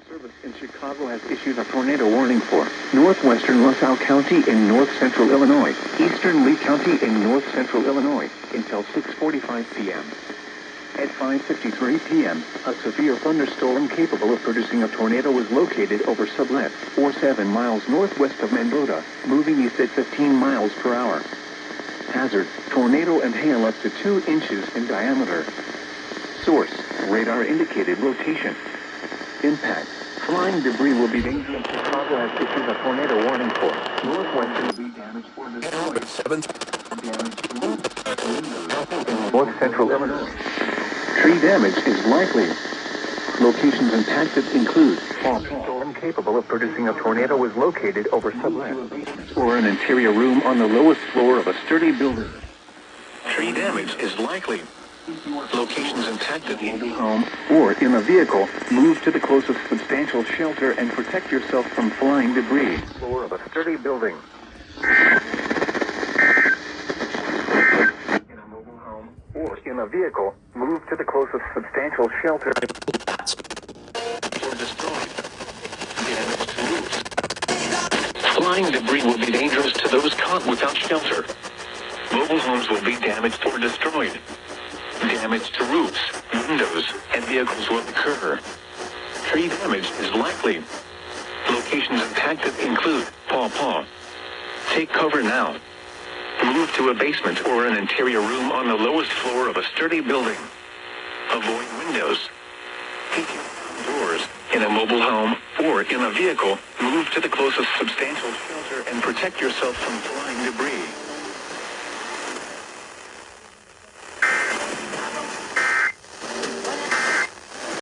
Service in Chicago has issued a tornado warning for northwestern LaSalle County in north-central Illinois, eastern Lee County in north-central Illinois, until 6:45 p.m. At 5:53 p.m., a severe thunderstorm capable of producing a tornado was located over Sublette, or 7 miles northwest of Mendota, moving east at 15 miles per hour. Hazard, tornado and hail up to 2 inches in diameter. Source, radar indicated rotation. Impact. Flying debris will be dangerous. Chicago has issued a tornado warning for northwestern will be damaged or destroyed. In north central Illinois. Tree damage is likely. Locations impacted include a storm capable of producing a tornado was located over Sublette, or an interior room on the lowest floor of a sturdy building. Tree damage is likely. Locations impacted in a home or in a vehicle, move to the closest substantial shelter and protect yourself from flying debris. Floor of a sturdy building. In a mobile home or in a vehicle, move to the closest substantial shelter or destroyed. Damage to roofs. Flying debris will be dangerous to those caught without shelter. Mobile homes will be damaged or destroyed. Damage to roofs, windows, and vehicles will occur. Tree damage is likely. Locations impacted include Paw. Take cover now. Move to a basement or an interior room on the lowest floor of a sturdy building. Avoid windows. Take doors. In a mobile home or in a vehicle, move to the closest substantial shelter and protect yourself from flying debris.